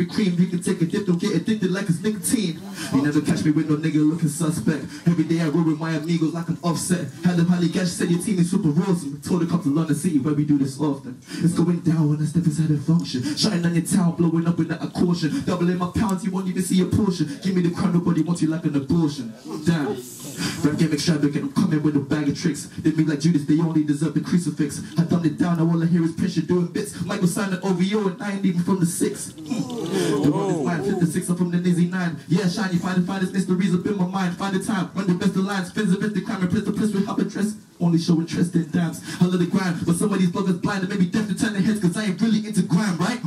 whipping cream. You can take a dip, don't get addicted like it's nicotine. You never catch me with no nigga looking suspect. Every day I roll with my amigos like an offset. Had them highly gash, said your team is super awesome. Told her come to London City where we do this often. It's going down when I step inside the function. Shutting on your town, blowing up without a caution. Doubling my pounds, you won't even see a portion. Give me the crown, nobody wants you like an abortion. Damn. Rap game extravagant, I'm coming with a bag of tricks. They make like Judas, they only deserve the crucifix. I dumbed it down, now all I hear is pressure doing bits. Michael signed an OVO and I ain't even from the 6. The one is mine, flip the 6, I'm from the Nizzy 9. Yeah, shiny, find the finest mysteries up in my mind. Find the time, run the best of lines, fins the best of crime, and press the press with half address. Only show interest in dams. I love the grind, but some of these bloggers blind and maybe deaf to turn their heads, cause I ain't really into grime, right?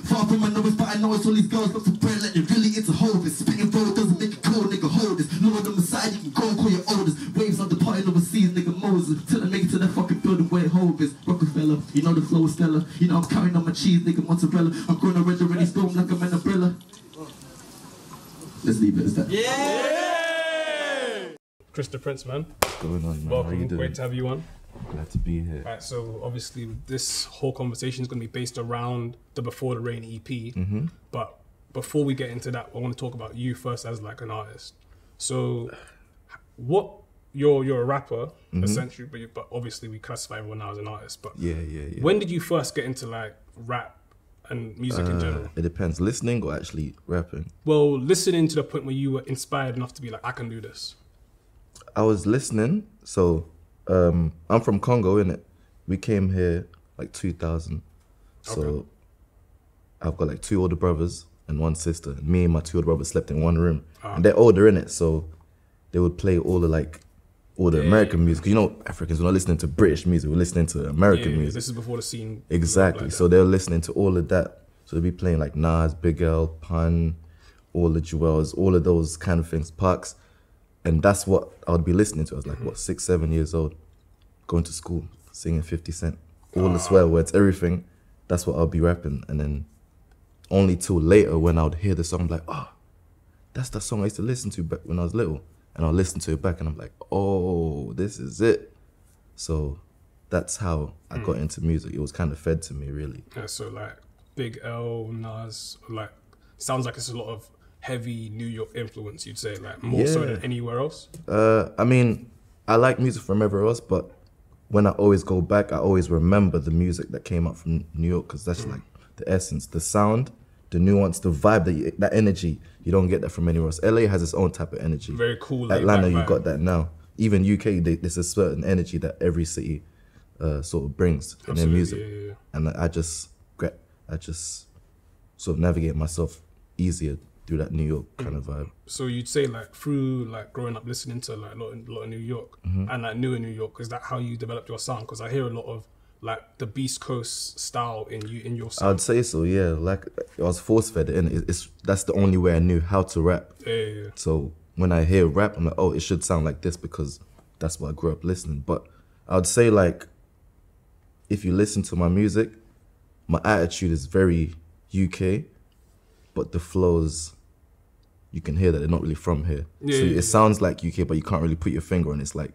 Far from my novice, but I know it's all these girls look for bread like they're really into holders. Spitting road doesn't make it cold, nigga, hold this. Lord on the side, you can go and call your oldest. Waves on the party overseas, nigga, Moses. Till I make it to that fucking building where Hove is. Rockefeller, you know the flow is stellar. You know I'm counting on my cheese, nigga, mozzarella. I'm growing a red already storm like I'm an umbrella. Let's leave it as that. Yeah! Chri DaPrince, man. What's going on, man? Welcome, great to have you on. Glad to be here. Right, so obviously this whole conversation is going to be based around the Before the Rain EP. But before we get into that, I want to talk about you first as like an artist. So you're a rapper essentially, but obviously we classify everyone now as an artist. But yeah. when did you first get into like rap and music in general? It depends, listening or actually rapping? Well, listening to the point where you were inspired enough to be like, I can do this. I was listening, so I'm from Congo, innit? We came here like 2000. So Okay. I've got like 2 older brothers and 1 sister. And me and my 2 older brothers slept in one room. And they're older, innit? So they would play all the American music. You know, Africans were not listening to British music, we're listening to American music. This is before the scene. Exactly. Like so they were listening to all of that. So they'd be playing like Nas, Big L, Pun, all the Jewels, all of those kind of things, Parks. And that's what I would be listening to. I was like, what, 6, 7 years old, going to school, singing 50 Cent, all the swear words, everything. That's what I'll be rapping. And then only till later when I would hear the song, I'm like, oh, that's the song I used to listen to back when I was little. And I'll listen to it back and I'm like, oh, this is it. So that's how I got into music. It was kind of fed to me, really. Yeah, so like Big L, Nas, like sounds like it's a lot of heavy New York influence, you'd say, like more so than anywhere else? I mean, I like music from everywhere else, but when I always go back, I always remember the music that came out from New York, because that's like the essence, the sound, the nuance, the vibe, that energy. You don't get that from anywhere else. LA has its own type of energy. Very cool. Atlanta, you got that now. Even UK, there's a certain energy that every city sort of brings in their music. Yeah. And I just sort of navigate myself easier through that New York kind of vibe. So you'd say like through like growing up listening to like a lot of New York and like newer New York, is that how you developed your sound? Because I hear a lot of like the Beast Coast style in your sound. I'd say so, yeah. Like I was force fed in. That's the only way I knew how to rap. Yeah. So when I hear rap, I'm like, oh, it should sound like this because that's what I grew up listening. But I'd say like, if you listen to my music, my attitude is very UK, but the flows, you can hear that they're not really from here. So it sounds like UK, but you can't really put your finger on it. It's like,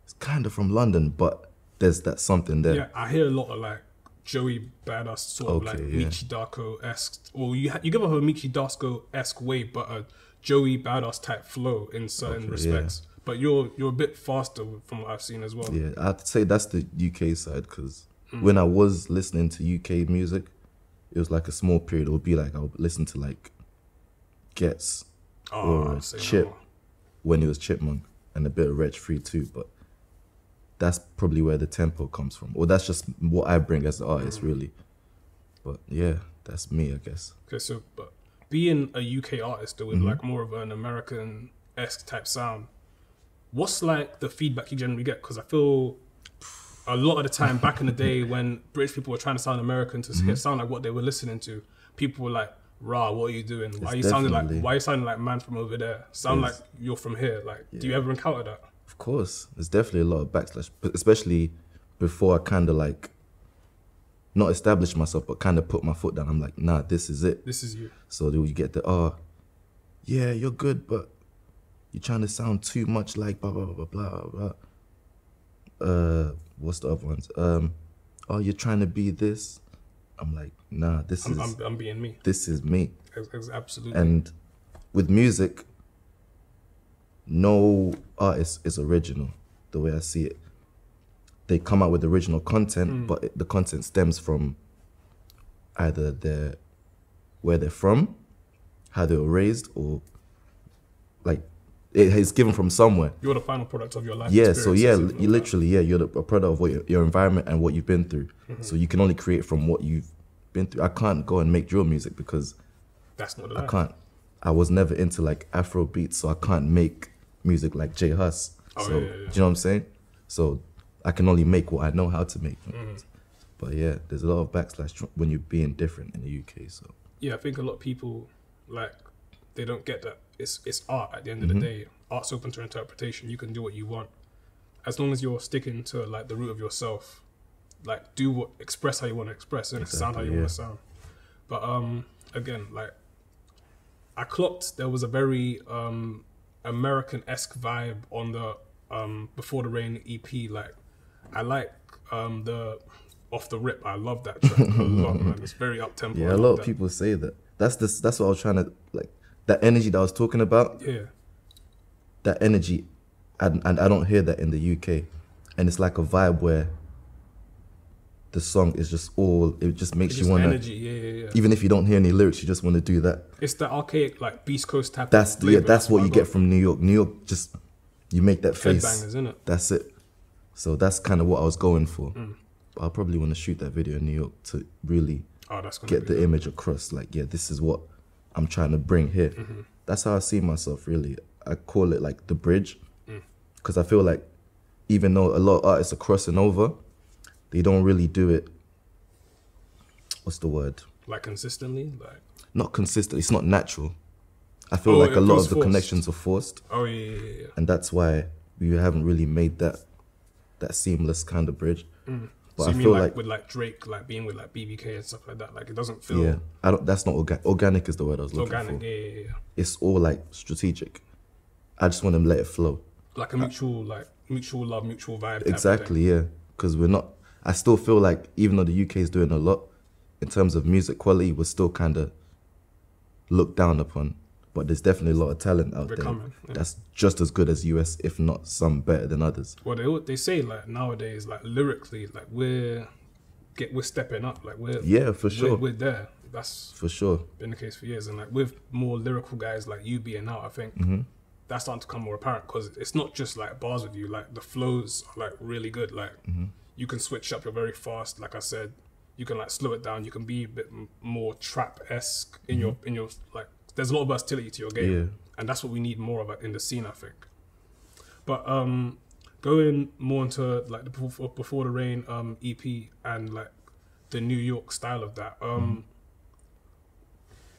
it's kind of from London, but there's that something there. Yeah, I hear a lot of like Joey Badass sort of like Michi Darko-esque, or you give up a Michi Darko-esque way, but a Joey Badass type flow in certain respects. Yeah. But you're a bit faster from what I've seen as well. Yeah, I'd say that's the UK side, because when I was listening to UK music, it was like a small period. It would be like I would listen to like Gets or Chip when it was Chipmunk, and a bit of Reg Free too. But that's probably where the tempo comes from, or that's just what I bring as the artist, really. But yeah, that's me, I guess. Okay, so but being a UK artist with like more of an American-esque type sound, what's like the feedback you generally get? Because I feel a lot of the time back in the day when British people were trying to sound American to sound like what they were listening to, people were like, "Rah, what are you doing? Why are you sounding like man from over there? Sound like you're from here." Like, do you ever encounter that? Of course, there's definitely a lot of backslash, but especially before I kind of like not establish myself, but kind of put my foot down. I'm like, nah, this is it. This is you. So you get the yeah, you're good, but you're trying to sound too much like blah blah blah blah blah. What's the other ones? Oh, you're trying to be this. I'm like, nah, I'm being me. this is me. Absolutely. And with music, no artist is original, the way I see it. They come out with original content, but the content stems from either where they're from, how they were raised, or like it is given from somewhere. You're the final product of your life. Yeah, so yeah, you literally, you're a product of what your environment and what you've been through. So you can only create from what you've been through. I can't go and make drill music because that's not the I life. can't. I was never into like Afro beats, so I can't make music like J Hus. So do you know what I'm saying? So I can only make what I know how to make. But yeah, there's a lot of backslash when you're being different in the UK. So yeah, I think a lot of people like they don't get that it's art at the end of the day. Art's open to interpretation. You can do what you want as long as you're sticking to like the root of yourself. Like express how you want to express and sound how you want to sound. But again, like I clocked there was a very American-esque vibe on the Before the Rain EP. Like I like the Off the Rip. I love that track a lot, man. It's very up tempo. yeah, a lot of people say that. That's what I was trying to like. That energy that I was talking about. Yeah. That energy, and I don't hear that in the UK, and it's like a vibe where the song is just it just makes you want to. Energy, yeah. Even if you don't hear any lyrics, you just want to do that. It's the archaic like Beast Coast type. That's what you get from New York. New York just you make that face. Headbangers, innit? That's it. So that's kind of what I was going for. But I'll probably want to shoot that video in New York to really get the image across. Like, yeah, this is what I'm trying to bring here. That's how I see myself, really. I call it like the bridge. Because I feel like even though a lot of artists are crossing over, they don't really do it. What's the word? Like consistently? Like not consistent. It's not natural. I feel like a lot of the connections are forced. Oh, yeah. And that's why we haven't really made that seamless kind of bridge. But so I you feel mean like with like Drake, like being with like BBK and stuff like that, like it doesn't feel... Yeah, that's not organic is the word I was looking for. Organic, yeah. It's all like strategic. I just want to let it flow. Like a mutual love, mutual vibe. Exactly, yeah. Because I still feel like even though the UK is doing a lot, in terms of music quality, we're still kind of looked down upon. But there's definitely a lot of talent out there that's just as good as US, if not some better than others. Well, they say like nowadays, like lyrically, like we're stepping up. Like for sure. We're there. That's for sure been the case for years. And like with more lyrical guys like you being out, I think that's starting to become more apparent because it's not just like bars with you. Like the flows are like really good. Like you can switch up. You're very fast. Like I said, you can like slow it down. You can be a bit more trap-esque in your like. There's a lot of versatility to your game, and that's what we need more of in the scene, I think. But going more into like the Before the Rain EP and like the New York style of that.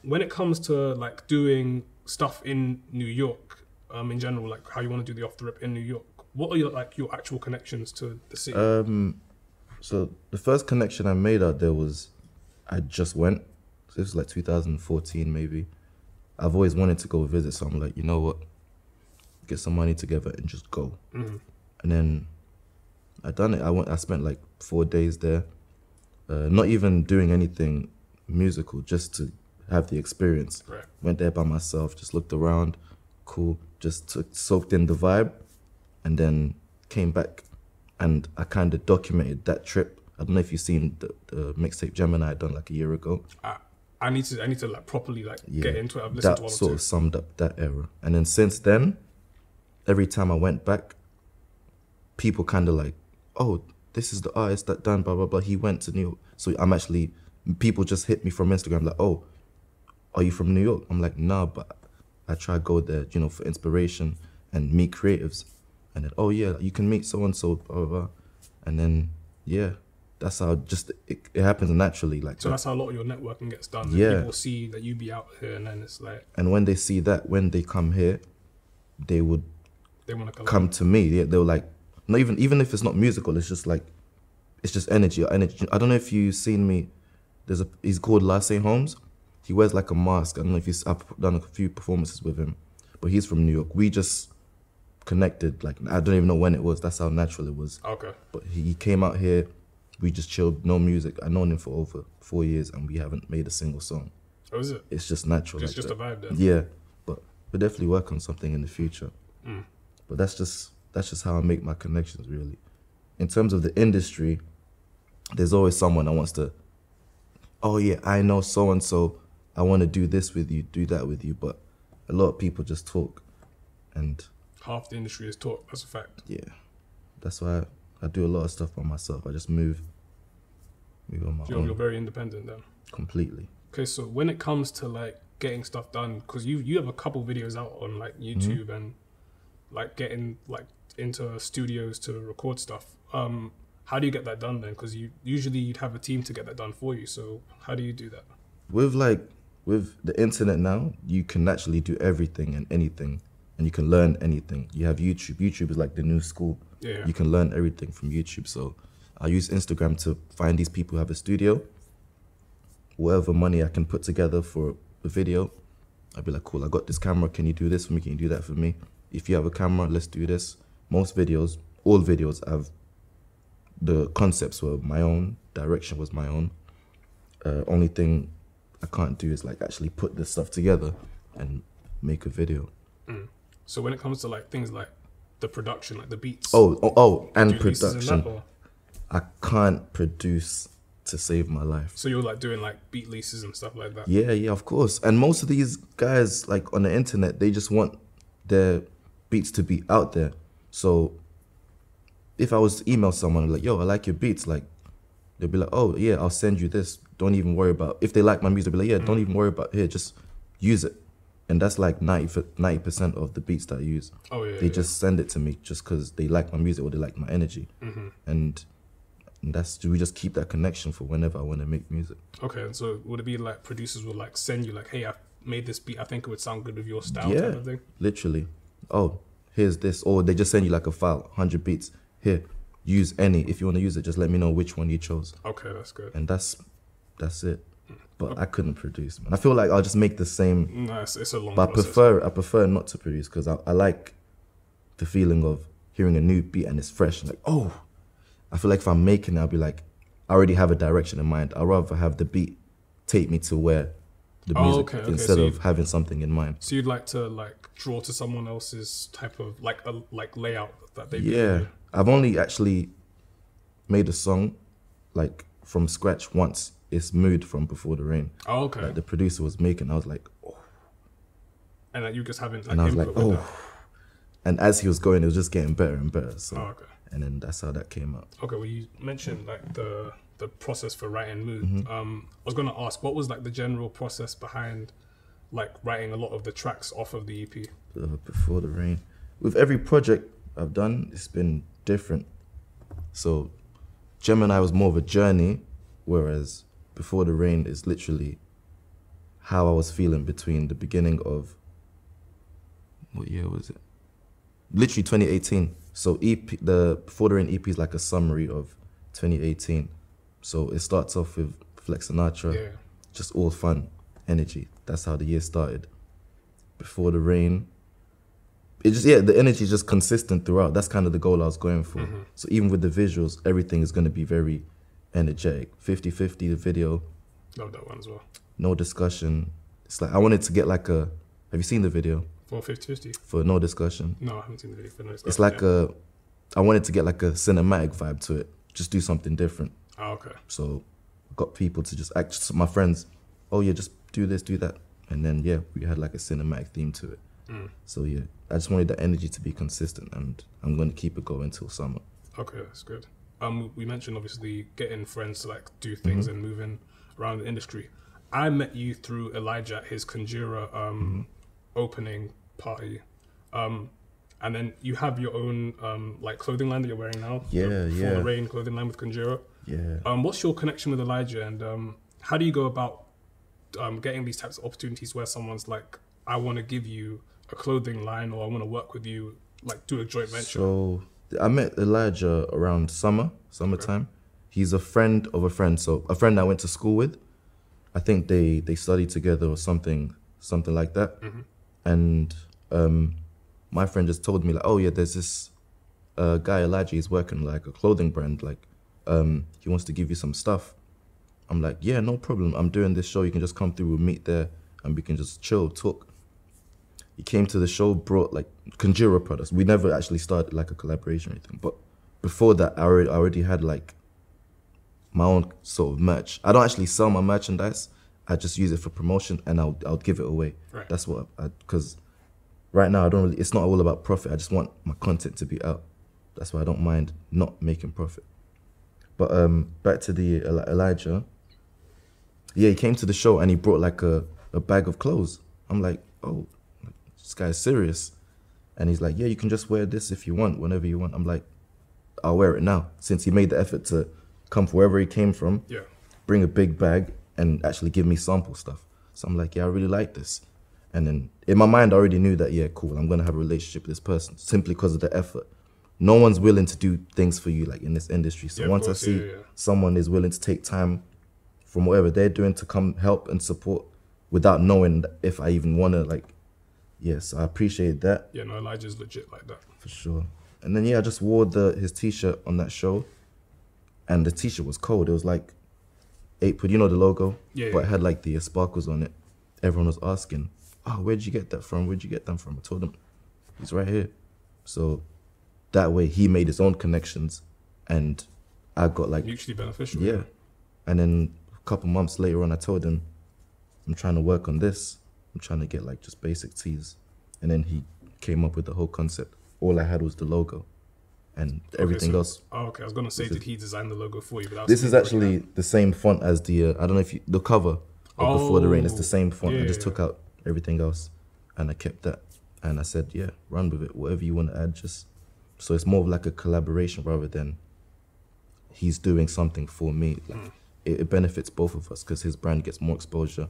When it comes to like doing stuff in New York, in general, like how you want to do the Off the Rip in New York, what are your actual connections to the city? So the first connection I made out there was I just went. So this was like 2014 maybe. I've always wanted to go visit, so I'm like, you know what? Get some money together and just go. And then I done it. I spent like 4 days there, not even doing anything musical, just to have the experience. Right. Went there by myself, just looked around, cool, just soaked in the vibe, and then came back. And I kind of documented that trip. I don't know if you've seen the mixtape Gemini I done like a year ago. I need to like properly like get into it. I've listened to one or two. That sort of summed up that era. And then since then, every time I went back, people kind of like, oh, this is the artist that done blah, blah, blah. He went to New York. So people just hit me from Instagram like, oh, are you from New York? I'm like, nah, but I try to go there, for inspiration and meet creatives. And then, oh yeah, you can meet so-and-so, blah, blah, blah. And then, yeah. That's how it happens naturally. Like so that's how a lot of your networking gets done. Yeah. People see that you be out here and then it's like... And when they see that, when they come here, they want to come to me. Yeah, they're like, not even if it's not musical, it's just like, it's just energy. I don't know if you've seen me. He's called Lasse Holmes. He wears like a mask. I don't know if I've done a few performances with him, but he's from New York. We just connected. Like I don't even know when it was. That's how natural it was. Okay. But he came out here. we just chilled, no music. I've known him for over 4 years and we haven't made a single song. Oh, is it? It's just natural. It's just that. a vibe then. Yeah, but we'll definitely work on something in the future. But that's just how I make my connections, really. In terms of the industry, there's always someone that wants to, oh yeah, I know so-and-so, I want to do this with you, do that with you, but a lot of people just talk, and half the industry is talk, that's a fact. yeah, that's why I do a lot of stuff by myself. I just move on my own. You're very independent then. Completely. Okay, so when it comes to like getting stuff done, because you have a couple videos out on like YouTube and like getting like into studios to record stuff. How do you get that done then? Because you'd have a team to get that done for you. So how do you do that? With the internet now, you can actually do everything and anything, and you can learn anything. You have YouTube. YouTube is like the new school. Yeah. You can learn everything from YouTube. So I use Instagram to find these people who have a studio. Whatever money I can put together for a video, I'd be like, cool, I got this camera. Can you do this for me? Can you do that for me? If you have a camera, let's do this. Most videos, all videos, the concepts were my own, direction was my own. Only thing I can't do is like actually put this stuff together and make a video. So when it comes to like things like the production, like the beats. And do pieces in production. that, or- I can't produce to save my life. So you're like doing like beat leases and stuff like that. Yeah, of course. And most of these guys, like on the internet, they just want their beats to be out there. So if I was to email someone like, yo, I like your beats, like they'll be like, oh yeah, I'll send you this. Don't even worry about, if they like my music, they'll be like, yeah, don't even worry about, here, just use it. And that's like 90% of the beats that I use. Oh yeah. They just send it to me just because they like my music or they like my energy. And we just keep that connection for whenever I want to make music. Okay, and so would it be like producers will like send you like, hey, I made this beat, I think it would sound good with your style Yeah, type of thing? literally. Oh, here's this. Or they just send you like a file, 100 beats. Here, use any. If you want to use it, just let me know which one you chose. Okay, that's good. And that's it. But I couldn't produce, man. I feel like I'll just make the same. No, it's a long But process. I prefer not to produce because I like the feeling of hearing a new beat and it's fresh. Like, oh, I feel like if I'm making it, I'll be like, I already have a direction in mind. I'd rather have the beat take me to where the music instead so of having something in mind. So you'd like to like draw to someone else's type of like layout that they Yeah, I've only actually made a song like from scratch once. It's Mood from Before the Rain. Oh, okay. Like the producer was making, I was like, oh. And like you just haven't like And I was like, input with oh. And as he was going, it was just getting better and better. So, that. Oh, okay. and then that's how that came out. Okay, well you mentioned like the process for writing Mood. Mm-hmm. I was gonna ask, what was like the general process behind like writing a lot of the tracks off of the EP? Before the Rain. With every project I've done, it's been different. So Gemini was more of a journey, whereas Before the Rain is literally how I was feeling between the beginning of, what year was it? Literally 2018. So the Before the Rain EP is like a summary of 2018. So it starts off with Flex Sinatra, Yeah. just all fun, energy. That's how the year started. Before the Rain, the energy is just consistent throughout. That's kind of the goal I was going for. So even with the visuals, everything is going to be very energetic. 50-50 the video, Love that one as well. no discussion. It's like I wanted to get like a, have you seen the video For 50-50? for No Discussion? No, I haven't seen the video for no. It's like I wanted to get like a cinematic vibe to it. Just do something different. Oh, okay. So got people to just act, so my friends, oh yeah, just do this, do that. And then yeah, we had like a cinematic theme to it. So yeah, I just wanted the energy to be consistent and I'm going to keep it going till summer. Okay, that's good. We mentioned obviously getting friends to like do things and moving around the industry. I met you through Elijah at his Conjura opening party. And then you have your own like clothing line that you're wearing now. Yeah, the yeah. For the Rain clothing line with Conjura. Yeah. What's your connection with Elijah and how do you go about getting these types of opportunities where someone's like, I want to give you a clothing line or I want to work with you, like do a joint venture? So I met Elijah around summertime. Okay. He's a friend of a friend. So a friend I went to school with. I think they studied together or something like that. And my friend just told me like, oh yeah, there's this guy Elijah. He's working like a clothing brand, like he wants to give you some stuff. I'm like, yeah, no problem. I'm doing this show. You can just come through. We'll meet there and we can just chill, talk. He came to the show, brought like Conjura products. We never actually started like a collaboration or anything. But before that, I already had like my own sort of merch. I don't actually sell my merchandise. I just use it for promotion and I'll give it away. Right. That's what because right now it's not all about profit. I just want my content to be out. That's why I don't mind not making profit. But back to the Elijah. Yeah, he came to the show and he brought like a bag of clothes. I'm like, oh, this guy's serious. And he's like, yeah, you can just wear this if you want, whenever you want. I'm like, I'll wear it now. Since he made the effort to come from wherever he came from, bring a big bag and actually give me sample stuff. So I'm like, yeah, I really like this. And then in my mind, I already knew that, yeah, cool, I'm gonna have a relationship with this person simply because of the effort. No one's willing to do things for you like in this industry. So once I see someone is willing to take time from whatever they're doing to come help and support without knowing if I even wanna like, yes, I appreciate that. Yeah, no, Elijah's legit like that. For sure. And then yeah, I just wore his t-shirt on that show and the t-shirt was cold. It was like 8 quid, you know the logo? Yeah. But it had like the sparkles on it. Everyone was asking, oh, where'd you get that from? Where'd you get them from? I told him, he's right here. So that way he made his own connections and I got like... Mutually beneficial. Yeah. And then a couple months later on, I told him, I'm trying to work on this. I'm trying to get like just basic tees. And then he came up with the whole concept. All I had was the logo and everything else. Oh, okay. I was going to say, did he design the logo for you? But this is actually the same font as the, I don't know if you, the cover of Before the Rain. It's the same font. I just took out everything else and I kept that. And I said, yeah, run with it. Whatever you want to add, just... So it's more of like a collaboration rather than he's doing something for me. Like it benefits both of us because his brand gets more exposure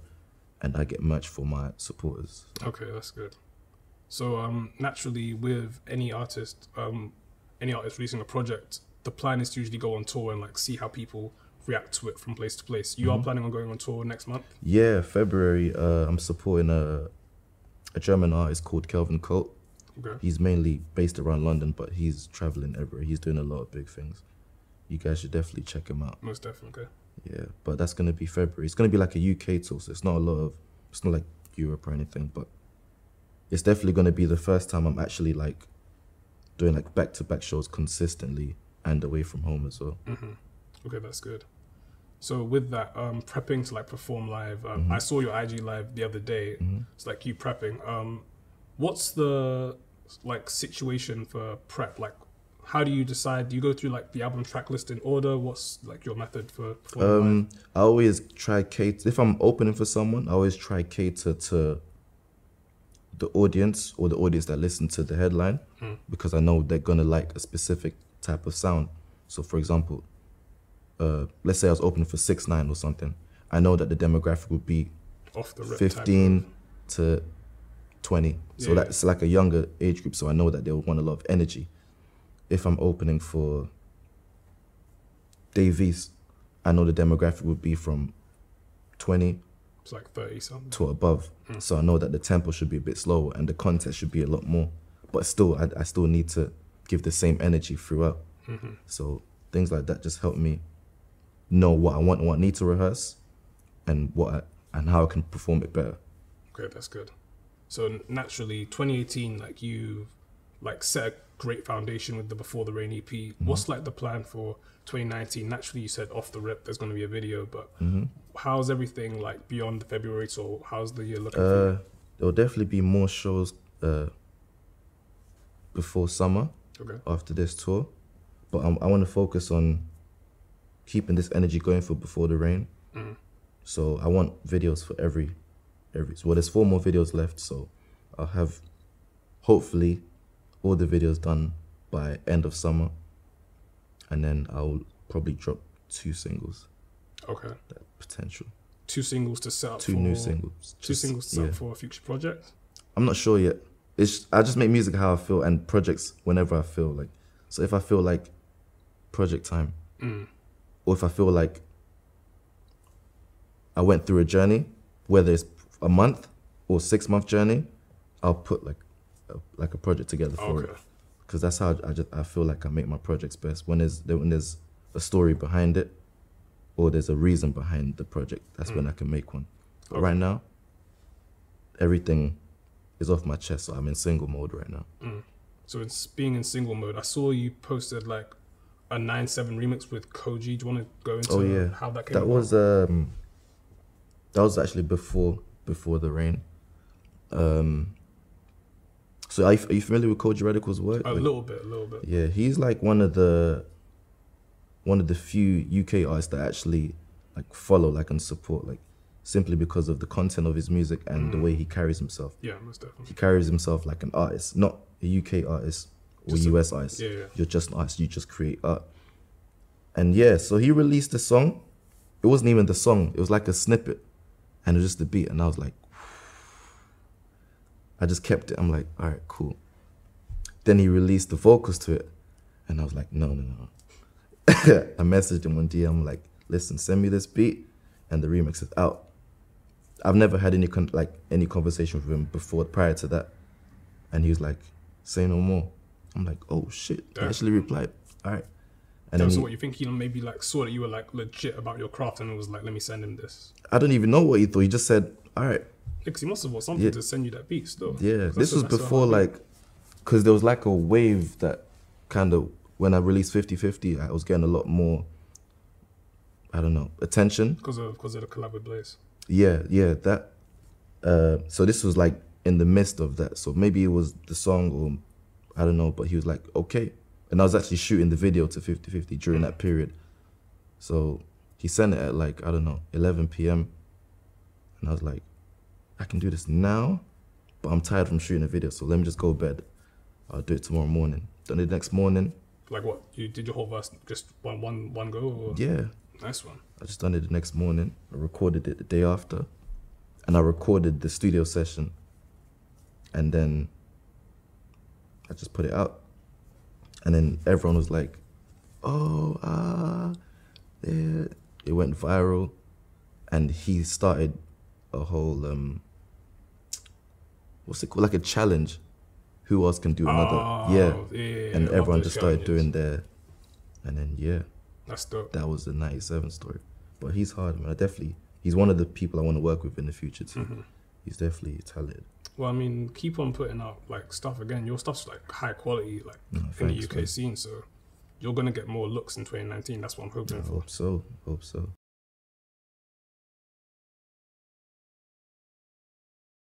and I get merch for my supporters. Okay, that's good. So naturally with any artist releasing a project, the plan is to usually go on tour and like see how people react to it from place to place. You are planning on going on tour next month? Yeah, February. I'm supporting a German artist called Kelvyn Colt. Okay. He's mainly based around London, but he's traveling everywhere. He's doing a lot of big things. You guys should definitely check him out. Most definitely. Okay. Yeah, but that's gonna be February. It's gonna be like a UK tour, so it's not like Europe or anything, but it's definitely gonna be the first time I'm actually like doing like back-to-back shows consistently and away from home as well. Okay, that's good. So with that, prepping to like perform live, I saw your IG live the other day. It's like you prepping. What's the like situation for prep? Like, how do you decide? Do you go through like the album track list in order? What's like your method for performing live? I always try cater. If I'm opening for someone, I always try cater to the audience or the audience that listen to the headline because I know they're gonna like a specific type of sound. So for example, let's say I was opening for 6ix9ine or something. I know that the demographic would be off the rip 15 to 20. So that's like a younger age group. So I know that they'll want a lot of energy. If I'm opening for Davies, I know the demographic would be from 20 it's like 30 something to above. So I know that the tempo should be a bit slower and the content should be a lot more. But still, I still need to give the same energy throughout. So things like that just help me know what I want and what I need to rehearse and and how I can perform it better. Okay, that's good. So naturally, 2018, like you like set a great foundation with the Before the Rain EP. What's like the plan for 2019? Naturally, you said off the rip, there's going to be a video, but how's everything like beyond the February? So how's the year looking for you? There'll definitely be more shows before summer after this tour. But I want to focus on keeping this energy going for Before the Rain. So I want videos for every. Well, there's 4 more videos left, so I'll have hopefully all the videos done by end of summer, and then I'll probably drop 2 singles. Okay. That potential. 2 singles to set up 2 new singles. 2 singles to set up for a future project? I'm not sure yet. I just make music how I feel and projects whenever I feel like. So if I feel like project time, or if I feel like I went through a journey, whether it's a month or 6-month journey, I'll put like a project together for it, because that's how I feel like I make my projects best. When there's a story behind it, or there's a reason behind the project, that's when I can make one. But right now, everything is off my chest, so I'm in single mode right now. So it's being in single mode. I saw you posted like a 9/7 remix with Koji. Do you want to go into how that came about? That was actually before the rain. So are you familiar with Koji Radical's work? A little bit. Yeah, he's like one of the few UK artists that actually like follow and support, like simply because of the content of his music and the way he carries himself. Yeah, most definitely. He carries himself like an artist, not a UK artist or US artist. Yeah. You're just an artist, you just create art. And yeah, so he released a song. It wasn't even the song, it was like a snippet and it was just the beat. And I was like, I just kept it. I'm like, all right, cool. Then he released the vocals to it. And I was like, no. I messaged him one DM, like, listen, send me this beat and the remix is out. I've never had any conversation with him before, prior to that. And he was like, say no more. I'm like, oh shit. He actually replied, all right. And then what you think, he maybe like saw that you were like legit about your craft and was like, let me send him this. I don't even know what he thought. He just said, all right. Because he must have got something to send you that beat still. Yeah, this was before because there was like a wave that kind of, when I released 50/50, I was getting a lot more, I don't know, attention. Because of the collab with Blaze. Yeah, that. So this was like in the midst of that. So maybe it was the song or I don't know, but he was like, okay. And I was actually shooting the video to 50/50 during that period. So he sent it at like, I don't know, 11 p.m. And I was like, I can do this now, but I'm tired from shooting a video, so let me just go to bed. I'll do it tomorrow morning. Done it next morning. Like what? You did your whole verse just one go? Or? Yeah. Nice one. I just done it the next morning. I recorded it the day after. And I recorded the studio session. And then I just put it out. And then everyone was like, oh, yeah. It went viral. And he started a whole, what's it called? Like a challenge. Who else can do another? Yeah. And everyone just started doing their, and then, yeah. That's dope. That was the 97 story. But he's hard, man. He's one of the people I want to work with in the future too. He's definitely talented. Well, I mean, keep on putting out like stuff again. Your stuff's like high quality, like in the UK scene. So you're gonna get more looks in 2019. That's what I'm hoping for. Hope so.